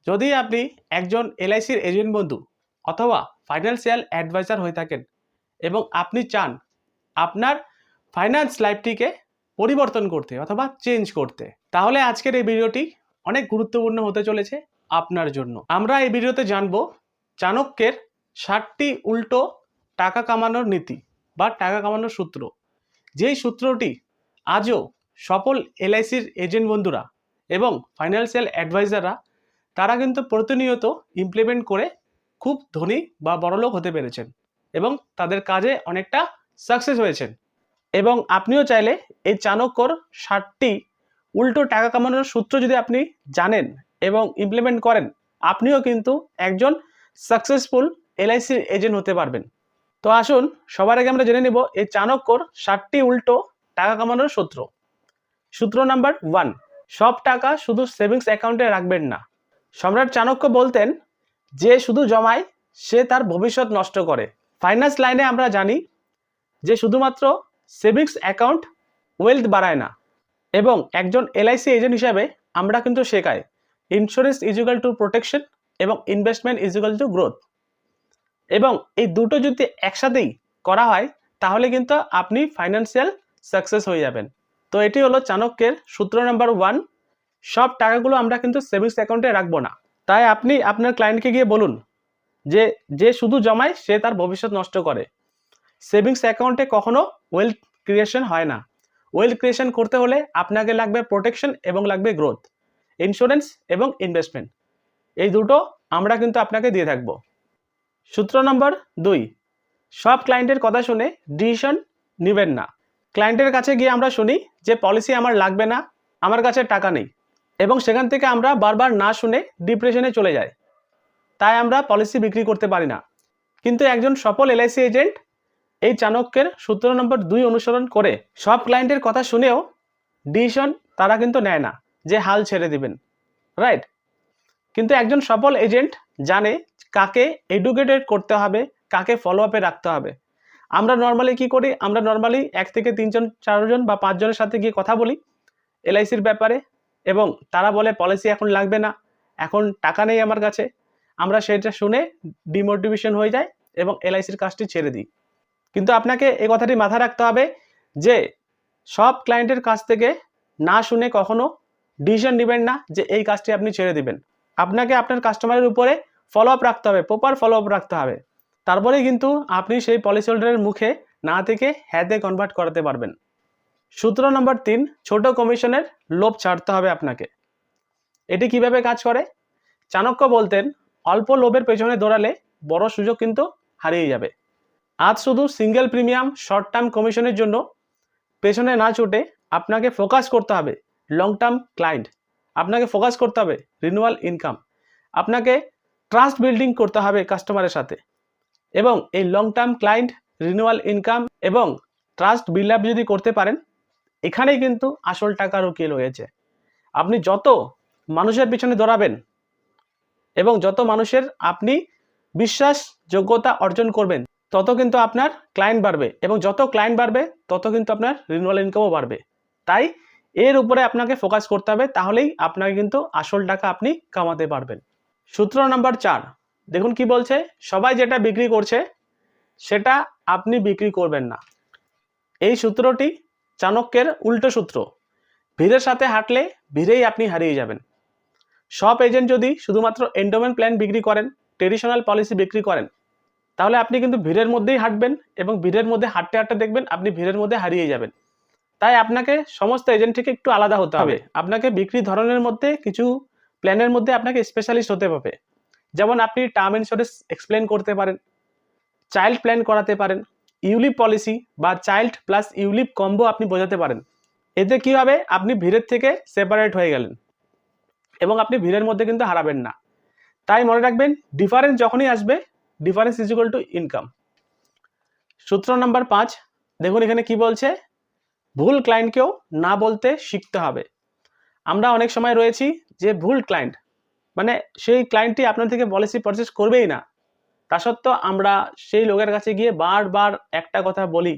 যদি আপনি একজন এলআইসির এজেন্ট বন্ধু অথবা ফাইন্যান্সিয়াল অ্যাডভাইজার হয়ে থাকেন এবং আপনি চান আপনার ফাইন্যান্স লাইফটিকে পরিবর্তন করতে অথবা চেঞ্জ করতে, তাহলে আজকের এই ভিডিওটি অনেক গুরুত্বপূর্ণ হতে চলেছে আপনার জন্য। আমরা এই ভিডিওতে জানব চাণক্যের 60টি উল্টো টাকা কামানোর নীতি বা টাকা কামানোর সূত্র, যেই সূত্রটি আজও সফল এলআইসির এজেন্ট বন্ধুরা এবং ফাইন্যান্সিয়াল অ্যাডভাইজাররা তারা কিন্তু প্রতিনিয়ত ইমপ্লিমেন্ট করে খুব ধনী বা বড়লোক হতে পেরেছেন এবং তাদের কাজে অনেকটা সাকসেস হয়েছেন। এবং আপনিও চাইলে এই চাণক্যর 60টি উল্টো টাকা কামানোর সূত্র যদি আপনি জানেন এবং ইমপ্লিমেন্ট করেন, আপনিও কিন্তু একজন সাকসেসফুল এলআইসির এজেন্ট হতে পারবেন। তো আসুন সবার আগে আমরা জেনে নেব এই চাণক্যর 60টি উল্টো টাকা কামানোর সূত্র। সূত্র নাম্বার 1, সব টাকা শুধু সেভিংস অ্যাকাউন্টে রাখবেন না। সম্রাট চাণক্য বলতেন, যে শুধু জমায় সে তার ভবিষ্যৎ নষ্ট করে। ফাইন্যান্স লাইনে আমরা জানি যে শুধুমাত্র সেভিংস অ্যাকাউন্ট ওয়েলথ বাড়ায় না, এবং একজন এলআইসি এজেন্ট হিসাবে আমরা কিন্তু শেখাই insurance is equal to protection এবং investment is equal to growth. এবং এই দুটো যদি একসাথেই করা হয় তাহলে কিন্তু আপনি ফাইন্যান্সিয়াল সাকসেস হয়ে যাবেন। তো এটি হলো চাণক্যের সূত্র নাম্বার 1, সব টাকাগুলো আমরা কিন্তু সেভিংস অ্যাকাউন্টে রাখবো না। তাই আপনি আপনার ক্লায়েন্টকে গিয়ে বলুন যে যে শুধু জমায় সে তার ভবিষ্যৎ নষ্ট করে। সেভিংস অ্যাকাউন্টে কখনো ওয়েলথ ক্রিয়েশন হয় না। ওয়েলথ ক্রিয়েশন করতে হলে আপনাকে লাগবে প্রোটেকশন এবং লাগবে গ্রোথ, ইন্স্যুরেন্স এবং ইনভেস্টমেন্ট। এই দুটো আমরা কিন্তু আপনাকে দিয়ে থাকবো। সূত্র নম্বর 2, সব ক্লায়েন্টের কথা শুনে ডিসিশন নেবেন না। ক্লায়েন্টের কাছে গিয়ে আমরা শুনি যে পলিসি আমার লাগবে না, আমার কাছে টাকা নেই, এবং সেখান থেকে আমরা বারবার না শুনে ডিপ্রেশনে চলে যাই। তাই আমরা পলিসি বিক্রি করতে পারি না। কিন্তু একজন সফল এলআইসি এজেন্ট এই চাণক্যের সূত্র নম্বর 2 অনুসরণ করে সব ক্লায়েন্টের কথা শুনেও ডিসিশন তারা কিন্তু নেয় না যে হাল ছেড়ে দিবেন, রাইট? কিন্তু একজন সফল এজেন্ট জানে কাকে এডুকেটেড করতে হবে, কাকে ফলো আপে রাখতে হবে। আমরা নর্মালি কি করি, আমরা নর্মালি 1 থেকে 3 জন 4 জন বা 5 জনের সাথে গিয়ে কথা বলি এলআইসির ব্যাপারে, এবং তারা বলে পলিসি এখন লাগবে না, এখন টাকা নেই আমার কাছে। আমরা সেটা শুনে ডিমোটিভেশন হয়ে যায় এবং এলআইসির কাজটি ছেড়ে দিই। কিন্তু আপনাকে এই কথাটি মাথায় রাখতে হবে যে সব ক্লায়েন্টের কাছ থেকে না শুনে কখনো ডিসিশন নেবেন না যে এই কাজটি আপনি ছেড়ে দিবেন। আপনাকে আপনার কাস্টমারের উপরে ফলো আপ রাখতে হবে, প্রপার ফলো আপ রাখতে হবে। তারপরেই কিন্তু আপনি সেই পলিসি হোল্ডারের মুখে না থেকে হ্যাঁতে কনভার্ট করাতে পারবেন। সূত্র নম্বর 3, ছোট কমিশনের লোভ ছাড়তে হবে আপনাকে। এটি কিভাবে কাজ করে? চাণক্য বলতেন, অল্প লোভের পেছনে দৌড়ালে বড় সুযোগ কিন্তু হারিয়ে যাবে। আজ শুধু সিঙ্গেল প্রিমিয়াম শর্ট টার্ম কমিশনের জন্য পেছনে না ছুটে আপনাকে ফোকাস করতে হবে লং টার্ম ক্লায়েন্ট, আপনাকে ফোকাস করতে হবে রিনিউয়াল ইনকাম, আপনাকে ট্রাস্ট বিল্ডিং করতে হবে কাস্টমারের সাথে। এবং এই long term client, renewal income এবং ট্রাস্ট বিল্ড আপ যদি করতে পারেন, এখানেই কিন্তু আসল টাকার উকিল হয়েছে। আপনি যত মানুষের পিছনে দৌড়াবেন এবং যত মানুষের আপনি বিশ্বাসযোগ্যতা অর্জন করবেন, তত কিন্তু আপনার ক্লায়েন্ট বাড়বে, এবং যত ক্লায়েন্ট বাড়বে তত কিন্তু আপনার রিনিউয়াল ইনকামও বাড়বে। তাই এর উপরে আপনাকে ফোকাস করতে হবে, তাহলেই আপনাকে কিন্তু আসল টাকা আপনি কামাতে পারবেন। সূত্র নাম্বার 4, দেখুন কি বলছে, সবাই যেটা বিক্রি করছে সেটা আপনি বিক্রি করবেন না। এই সূত্রটি চাণক্যের উল্টো সূত্র। ভিড়ের সাথে হাঁটলে ভিড়েই আপনি হারিয়ে যাবেন। সব এজেন্ট যদি শুধুমাত্র এন্ডোমেন্ট প্ল্যান বিক্রি করেন, ট্রেডিশনাল পলিসি বিক্রি করেন, তাহলে আপনি কিন্তু ভিড়ের মধ্যেই হাঁটবেন, এবং ভিড়ের মধ্যে হাঁটতে হাঁটতে দেখবেন আপনি ভিড়ের মধ্যে হারিয়ে যাবেন। তাই আপনাকে সমস্ত এজেন্ট থেকে একটু আলাদা হতে হবে। আপনাকে বিক্রি ধরনের মধ্যে কিছু প্ল্যানের মধ্যে আপনাকে স্পেশালিস্ট হতে হবে। যেমন আপনি টার্ম ইন্স্যুরেন্স এক্সপ্লেন করতে পারেন, চাইল্ড প্ল্যান করাতে পারেন, ইউলিপ পলিসি বা চাইল্ড প্লাস ইউলিপ কম্বো আপনি বোঝাতে পারেন। এতে কি হবে, আপনি ভিড়ের থেকে সেপারেট হয়ে গেলেন এবং আপনি ভিড়ের মধ্যে কিন্তু হারাবেন না। তাই মনে রাখবেন, ডিফারেন্স যখনই আসবে, difference is equal two income. সূত্র নাম্বার 5, দেখুন এখানে কি বলছে, ভুল ক্লায়েন্টকেও না বলতে শিখতে হবে। আমরা অনেক সময় রয়েছি যে ভুল ক্লায়েন্ট, মানে সেই ক্লায়েন্টটি আপনার থেকে পলিসি পারচেস করবেই না, তা সত্ত্বেও আমরা সেই লোকের কাছে গিয়ে বারবার একটা কথা বলি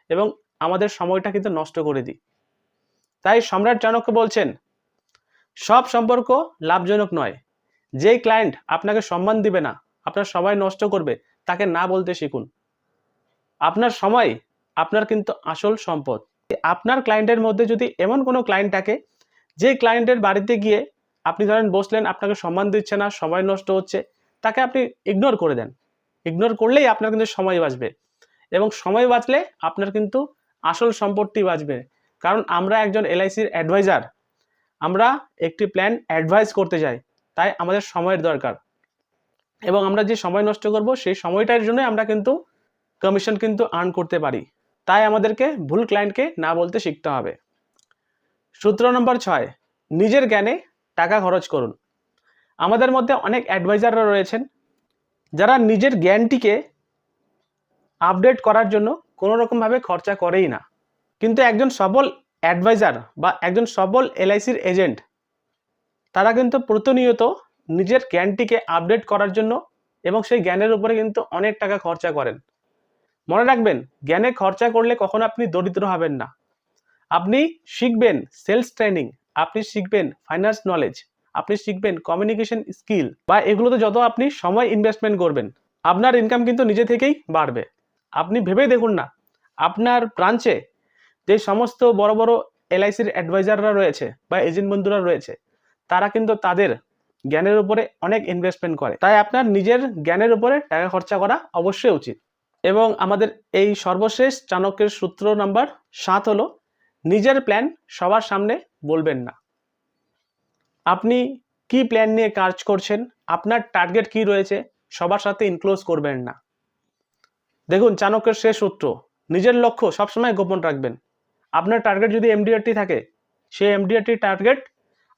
এবং আমাদের সময়টা কিন্তু নষ্ট করে দিই। তাই সম্রাট চাণক্য বলছেন, সব সম্পর্ক লাভজনক নয়, যেই ক্লায়েন্ট আপনাকে সম্মান দিবে না, আপনার সময় নষ্ট করবে, তাকে না বলতে শিখুন। আপনার সময় আপনার কিন্তু আসল সম্পদ। আপনার ক্লায়েন্টের মধ্যে যদি এমন কোনো ক্লায়েন্ট থাকে, যে ক্লায়েন্টের বাড়িতে গিয়ে আপনি ধরেন বসলেন, আপনাকে সম্মান দিচ্ছে না, সময় নষ্ট হচ্ছে, তাকে আপনি ইগনোর করে দেন। ইগনোর করলেই আপনার কিন্তু সময় বাঁচবে, এবং সময় বাঁচলে আপনার কিন্তু আসল সম্পদটি বাঁচবে। কারণ আমরা একজন এলআইসির অ্যাডভাইজার, আমরা একটি প্ল্যান অ্যাডভাইস করতে যাই, তাই আমাদের সময়ের দরকার, এবং আমরা যে সময় নষ্ট করব সেই সময়টার জন্য আমরা কিন্তু কমিশন কিন্তু আর্ন করতে পারি। তাই আমাদেরকে ভুল ক্লায়েন্টকে না বলতে শিখতে হবে। সূত্র নম্বর 6, নিজের জ্ঞানে টাকা খরচ করুন। আমাদের মধ্যে অনেক অ্যাডভাইজাররা রয়েছেন যারা নিজের জ্ঞানটিকে আপডেট করার জন্য কোনো রকমভাবে খরচা করেই না। কিন্তু একজন সফল অ্যাডভাইজার বা একজন সফল এলআইসির এজেন্ট, তারা কিন্তু প্রতিনিয়ত নিজের জ্ঞানটিকে আপডেট করার জন্য এবং সেই জ্ঞানের উপরে কিন্তু অনেক টাকা খরচা করেন। মনে রাখবেন, জ্ঞানে খরচা করলে কখনো আপনি দরিদ্র হবেন না। আপনি শিখবেন সেলস ট্রেনিং, আপনি শিখবেন ফাইন্যান্স নলেজ, আপনি শিখবেন কমিউনিকেশন স্কিল, বা এগুলোতে যত আপনি সময় ইনভেস্টমেন্ট করবেন, আপনার ইনকাম কিন্তু নিজে থেকেই বাড়বে। আপনি ভেবে দেখুন না, আপনার ব্রাঞ্চে যে সমস্ত বড় বড় এলআইসির অ্যাডভাইজাররা রয়েছে বা এজেন্ট বন্ধুরা রয়েছে, তারা কিন্তু তাদের জ্ঞানের উপরে অনেক ইনভেস্টমেন্ট করে। তাই আপনার নিজের জ্ঞানের উপরে টাকা খরচা করা অবশ্যই উচিত। এবং আমাদের এই সর্বশেষ চাণক্যের সূত্র নাম্বার 7 হলো, নিজের প্ল্যান সবার সামনে বলবেন না। আপনি কি প্ল্যান নিয়ে কাজ করছেন, আপনার টার্গেট কি রয়েছে, সবার সাথে ইনক্লোজ করবেন না। দেখুন, চাণক্যের শেষ সূত্র, নিজের লক্ষ্য সবসময় গোপন রাখবেন। আপনার টার্গেট যদি এমডিআরটি থাকে, সেই এমডিআরটি টার্গেট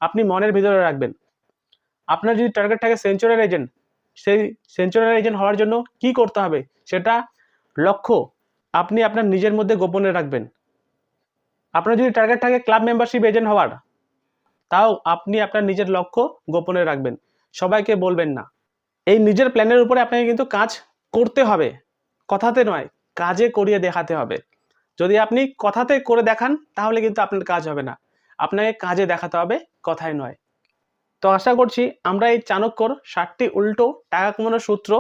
আপনি মনের ভিতরে রাখবেন। আপনার যদি টার্গেট থাকে সেঞ্চুরিয়াল এজেন্ট, সেই সেঞ্চুরিয়াল এজেন্ট হওয়ার জন্য কি করতে হবে, সেটা লক্ষ্য আপনি আপনার নিজের মধ্যে গোপনে রাখবেন। আপনার যদি টার্গেট থাকে ক্লাব মেম্বারশিপ এজেন্ট হওয়ার, তাও আপনি আপনার নিজের লক্ষ্য গোপনে রাখবেন, সবাইকে বলবেন না। এই নিজের প্ল্যানের উপরে আপনাকে কিন্তু কাজ করতে হবে, কথাতে নয়, কাজে করিয়ে দেখাতে হবে। যদি আপনি কথাতে করে দেখান, তাহলে কিন্তু আপনার কাজ হবে না, আপনাকে কাজে দেখাতে হবে, কথায় নয়। তো আশা করছি আমরা এই চাণক্যর 7টি উল্টো টাকা কমানোর সূত্র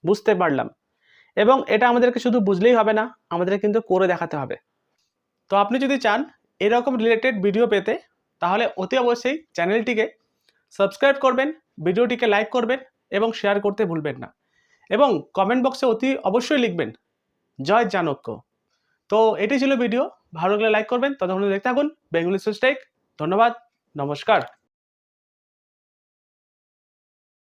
বুঝতে পারলাম, এবং এটা আমাদেরকে শুধু বুঝলেই হবে না, আমাদের কিন্তু করে দেখাতে হবে। তো আপনি যদি চান এরকম রিলেটেড ভিডিও পেতে, তাহলে অতি অবশ্যই চ্যানেলটিকে সাবস্ক্রাইব করবেন, ভিডিওটিকে লাইক করবেন এবং শেয়ার করতে ভুলবেন না, এবং কমেন্ট বক্সে অতি অবশ্যই লিখবেন জয় চাণক্য। তো এটি ছিল ভিডিও, ভালো লাগলে লাইক করবেন। ততক্ষণ দেখতে থাকুন বেঙ্গলি সুইচ টেক। ধন্যবাদ, নমস্কার।